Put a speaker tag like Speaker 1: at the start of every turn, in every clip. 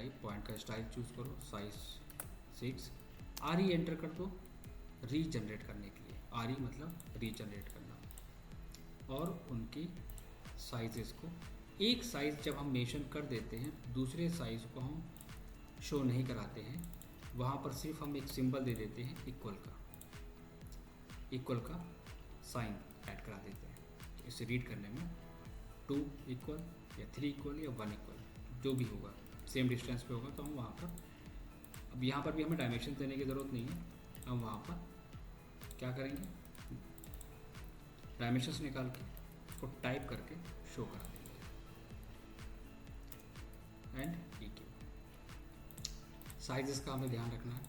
Speaker 1: Type, point का style choose करो, size 6, RE enter कर दो रीजनरेट करने के लिए, RE मतलब रीजनरेट करना। और उनकी साइजेस को, एक साइज़ जब हम मेंशन कर देते हैं दूसरे साइज़ को हम शो नहीं कराते हैं, वहाँ पर सिर्फ हम एक सिंबल दे देते हैं इक्वल का साइन ऐड करा देते हैं। तो इसे रीड करने में 2 इक्वल या 3 इक्वल या 1 इक्वल जो भी होगा, सेम डिस्टेंस पे होगा, तो हम वहाँ पर, अब यहाँ पर भी हमें डायमेंशन देने की ज़रूरत नहीं है, हम वहाँ पर क्या करेंगे, डायमेंशंस निकाल के उसको टाइप करके शो करा देंगे, एंड EQ। साइजेस का हमें ध्यान रखना है,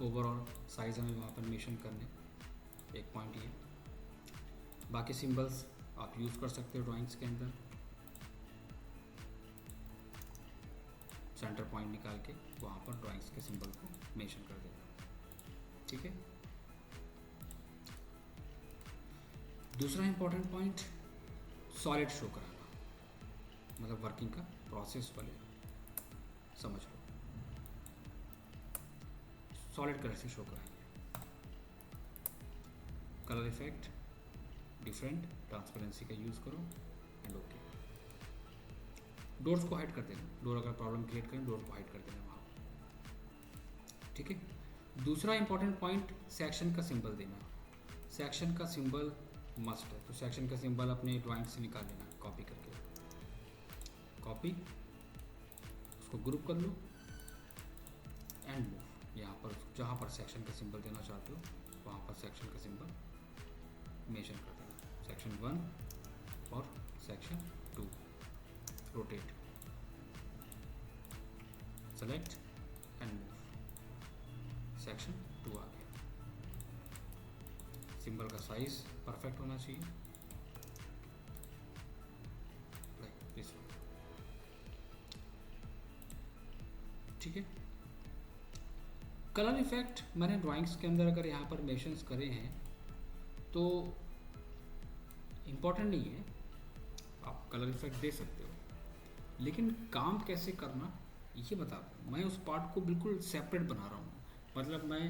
Speaker 1: ओवरऑल साइज़ हमें वहाँ पर मेंशन करने, एक पॉइंट ये। बाकी सिंबल्स आप यूज़ कर सकते हो ड्राइंग्स के अंदर, सेंटर पॉइंट निकाल के वहाँ पर ड्राइंग्स के सिंबल को मेंशन कर देना, ठीक है। दूसरा इंपॉर्टेंट पॉइंट, सॉलिड शो कराना, मतलब वर्किंग का प्रोसेस वाले समझ लो, सॉलिड कलर से शो कराएंगे। कलर इफेक्ट डिफरेंट, ट्रांसपेरेंसी का यूज़ करो, एंड ओके। डोर्स को हाइड कर देना, डोर अगर प्रॉब्लम क्रिएट करें डोर को हाइड कर देना वहाँ, ठीक है। दूसरा इंपॉर्टेंट पॉइंट, सेक्शन का सिंबल देना। सेक्शन का सिंबल मस्ट है, तो सेक्शन का सिंबल अपने ड्राइंग से निकाल लेना, कॉपी करके, कॉपी, उसको ग्रुप कर लो एंड मूव। यहाँ पर जहाँ पर सेक्शन का सिंबल देना चाहते हो वहाँ पर सेक्शन का सिंबल मेंशन कर देना, सेक्शन 1 और section 2, rotate, select and move, section 2 आ गया। सिंबल का साइज परफेक्ट होना चाहिए, लाइक दिस वन, ठीक है। कलर इफेक्ट मैंने ड्राइंग्स के अंदर अगर यहाँ पर मेंशंस करे हैं तो इम्पॉर्टेंट नहीं है, आप कलर इफेक्ट दे सकते हो, लेकिन काम कैसे करना ये बता दूँ। मैं उस पार्ट को बिल्कुल सेपरेट बना रहा हूँ, मतलब मैं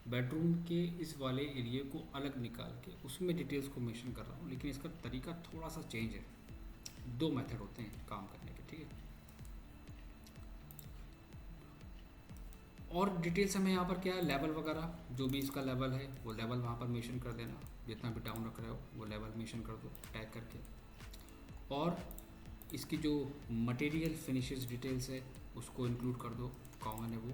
Speaker 1: बेडरूम के इस वाले एरिया को अलग निकाल के उसमें डिटेल्स को मेंशन कर रहा हूँ, लेकिन इसका तरीका थोड़ा सा चेंज है। 2 मेथड होते हैं काम करने के, ठीक है। और डिटेल्स हमें यहाँ पर क्या है, लेवल वगैरह जो भी इसका लेवल है वो लेवल वहाँ पर मेंशन कर देना, जितना भी डाउन रख रहे हो वो लेवल मेंशन कर दो टैग करके। और इसकी जो मटेरियल फिनिशेस डिटेल्स है उसको इंक्लूड कर दो, कॉमन है वो,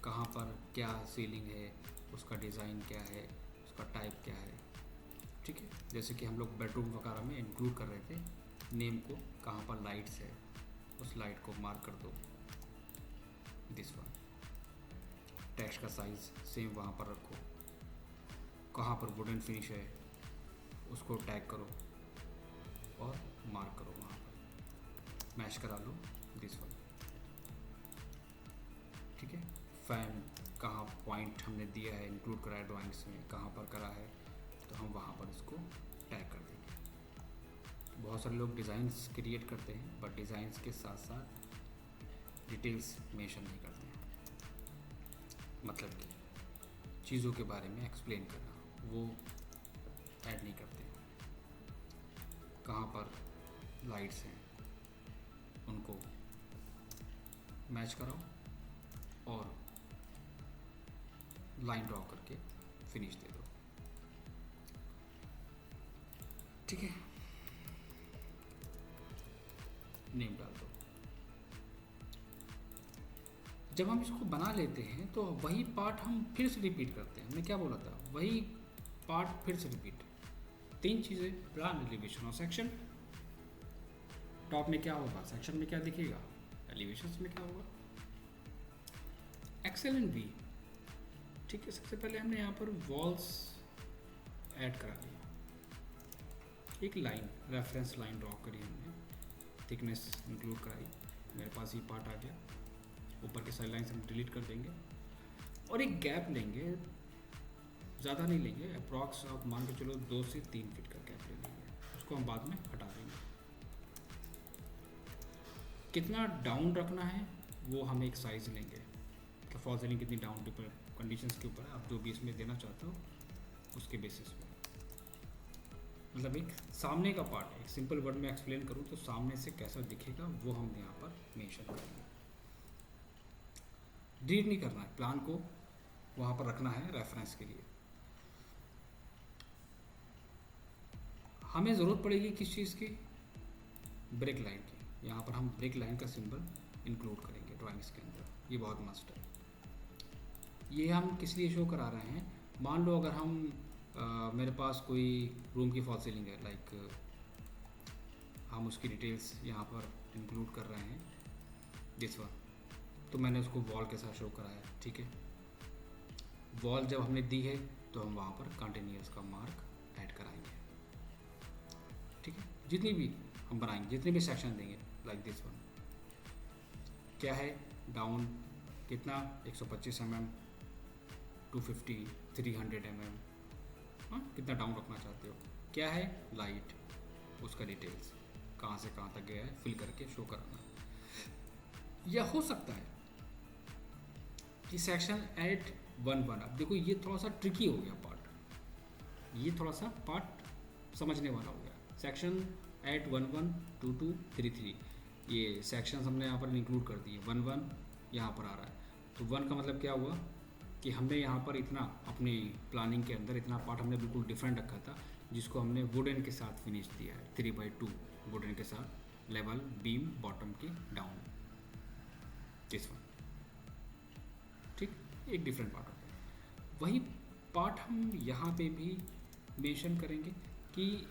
Speaker 1: कहाँ पर क्या सीलिंग है, उसका डिज़ाइन क्या है, उसका टाइप क्या है, ठीक है। जैसे कि हम लोग बेडरूम वगैरह में इंक्लूड कर रहे थे नेम को, कहाँ पर लाइट्स है उस लाइट को मार्क कर दो, दिस वन। टेक्स्ट का साइज़ सेम वहाँ पर रखो, कहाँ पर वुडन फिनिश है उसको टैग करो और मार्क करो, वहाँ पर मैच करा लो, दिस वन, ठीक है। फैन कहाँ पॉइंट हमने दिया है, इंक्लूड करा है ड्राइंग्स में, कहाँ पर करा है, तो हम वहाँ पर इसको टैग कर देंगे। बहुत सारे लोग डिज़ाइंस क्रिएट करते हैं बट डिज़ाइंस के साथ साथ डिटेल्स मेंशन नहीं करते हैं, मतलब कि चीज़ों के बारे में एक्सप्लेन करना वो ऐड नहीं करते हैं। कहाँ पर लाइट्स हैं उनको मैच कराओ और लाइन ड्रॉ करके फिनिश दे दो, ठीक है। नेम डाल दो। जब हम इसको बना लेते हैं तो वही पार्ट हम फिर से रिपीट करते हैं, हमने क्या बोला था, वही पार्ट फिर से रिपीट। 3 चीज़ें, प्लान, एलिवेशन और सेक्शन। टॉप में क्या होगा, सेक्शन में क्या दिखेगा, एलिवेशंस में क्या होगा, एक्सेल एंड वी, ठीक है। सबसे पहले हमने यहाँ पर वॉल्स ऐड करा दिया, एक लाइन, रेफरेंस लाइन ड्रॉ करी हमने, थिकनेस इंक्लूड कराई, मेरे पास ये पार्ट आ गया। ऊपर के साइड लाइन्स हम डिलीट कर देंगे और एक गैप लेंगे, ज़्यादा नहीं लेंगे, अप्रॉक्स आप मान के चलो 2 से 3 फीट का गैप ले लेंगे, उसको हम बाद में हटा देंगे। कितना डाउन रखना है वो हम एक साइज लेंगे, तो फॉल सीलिंग कितनी डाउन डिपेंड कंडीशंस के ऊपर है, आप जो भी इसमें देना चाहते हो उसके बेसिस पे। मतलब एक सामने का पार्ट है, एक सिंपल वर्ड में एक्सप्लेन करूँ तो सामने से कैसा दिखेगा वो हम यहाँ पर मेंशन करेंगे। डिलीट नहीं करना है, प्लान को वहाँ पर रखना है रेफरेंस के लिए। हमें ज़रूरत पड़ेगी किस चीज़ की, ब्रेक लाइन की। यहाँ पर हम ब्रेक लाइन का सिंबल इंक्लूड करेंगे ड्राइंग्स के अंदर, ये बहुत मस्ट है। ये हम किस लिए शो करा रहे हैं, मान लो अगर हम मेरे पास कोई रूम की फॉल सीलिंग है, लाइक हम उसकी डिटेल्स यहाँ पर इंक्लूड कर रहे हैं दिस वन, तो मैंने उसको वॉल के साथ शो करा है, ठीक है। वॉल जब हमने दी है तो हम वहाँ पर कंटिन्यूअस का मार्क ऐड कराएंगे, ठीक है। जितनी भी हम बनाएंगे, जितने भी सेक्शन देंगे, लाइक दिस वन क्या है, डाउन कितना 125 mm, 250, 300 mm, हाँ कितना डाउन रखना चाहते हो। क्या है, लाइट, उसका डिटेल्स कहाँ से कहाँ तक गया है फिल करके शो कराना। या हो सकता है कि सेक्शन एट 1-1, अब देखो ये थोड़ा सा ट्रिकी हो गया पार्ट, ये थोड़ा सा पार्ट समझने वाला हो गया। सेक्शन एट 11, 22, 33, ये सेक्शंस हमने यहाँ पर इंक्लूड कर दिए। 1-1 यहाँ पर आ रहा है, तो 1 का मतलब क्या हुआ कि हमने यहाँ पर इतना अपनी प्लानिंग के अंदर इतना पार्ट हमने बिल्कुल डिफरेंट रखा था, जिसको हमने वुडन के साथ फिनिश दिया है, 3/2 वुडन के साथ, लेवल बीम बॉटम की डाउन, दिस वन, ठीक, एक डिफरेंट पार्ट होता है। वही पार्ट हम यहाँ पे भी मेंशन करेंगे कि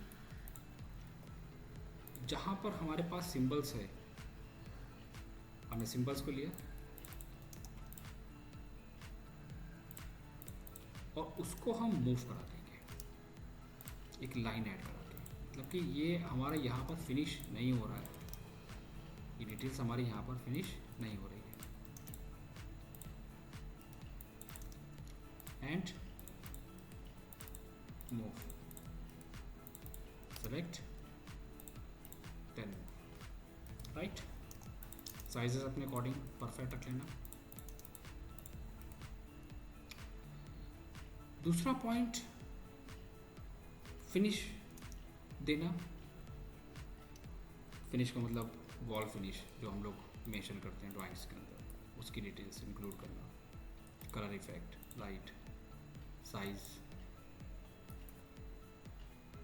Speaker 1: जहाँ पर हमारे पास सिंबल्स है, हमने सिंबल्स को लिया और उसको हम मूव करा देंगे एक लाइन ऐड करा के, मतलब कि ये हमारा यहाँ पर फिनिश नहीं हो रहा है, ये डिटेल्स हमारी यहाँ पर फिनिश नहीं हो रही है। And move, select, then right, sizes अपने अकॉर्डिंग परफेक्ट रख लेना। दूसरा पॉइंट, फिनिश देना। फिनिश का मतलब वॉल फिनिश जो हम लोग मेंशन करते हैं ड्राइंग्स के अंदर, उसकी डिटेल्स इंक्लूड करना, colour effect, light, size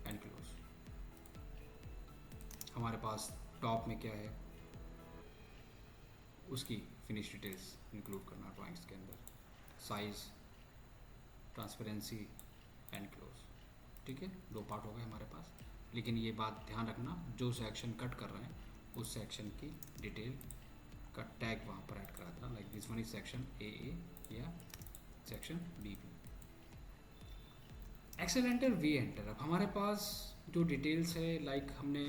Speaker 1: and close. हमारे पास टॉप में क्या है उसकी फिनिश डिटेल्स इंक्लूड करना ड्राइंग्स के अंदर, साइज, ट्रांसपेरेंसी एंड क्लोज, ठीक है। 2 पार्ट हो गए हमारे पास, लेकिन ये बात ध्यान रखना, जो सेक्शन कट कर रहे हैं उस सेक्शन की डिटेल का टैग वहाँ पर ऐड करा था, like this one is section AA या section BB। Excel enter, V enter. अब हमारे पास जो डिटेल्स है, लाइक हमने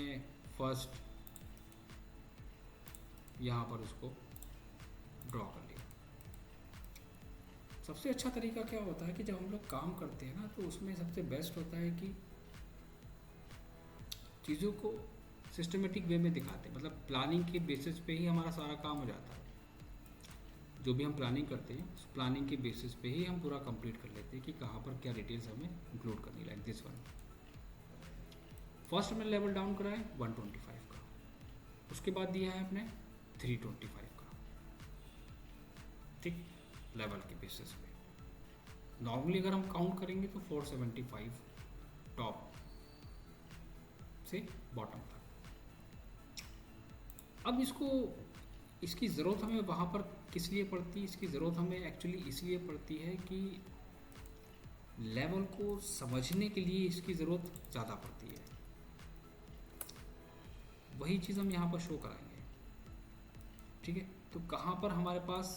Speaker 1: फर्स्ट यहाँ पर उसको ड्रॉ कर लिया। सबसे अच्छा तरीका क्या होता है कि जब हम लोग काम करते हैं ना, तो उसमें सबसे बेस्ट होता है कि चीज़ों को सिस्टमेटिक वे में दिखाते हैं, मतलब प्लानिंग के बेसिस पे ही हमारा सारा काम हो जाता है। जो भी हम प्लानिंग करते हैं उस प्लानिंग के बेसिस पे ही हम पूरा कंप्लीट कर लेते हैं कि कहाँ पर क्या डिटेल्स हमें इंक्लूड करनी, लाइक दिस वन। फर्स्ट हमने लेवल डाउन करा है 125 का, उसके बाद दिया है अपने 325 का, ठीक, लेवल के बेसिस पे। नॉर्मली अगर हम काउंट करेंगे तो 475 टॉप से बॉटम तक। अब इसकी ज़रूरत हमें वहाँ पर किस लिए पड़ती है, इसकी ज़रूरत हमें एक्चुअली इसलिए पड़ती है कि लेवल को समझने के लिए इसकी ज़रूरत ज़्यादा पड़ती है। वही चीज़ हम यहाँ पर शो कराएंगे, ठीक है। तो कहाँ पर हमारे पास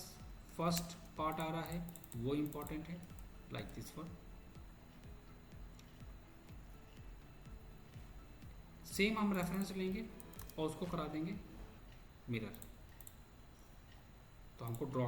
Speaker 1: फर्स्ट पार्ट आ रहा है वो इम्पॉर्टेंट है, लाइक दिस वन। सेम हम रेफरेंस लेंगे और उसको करा देंगे मिरर, तो हमको ड्रॉ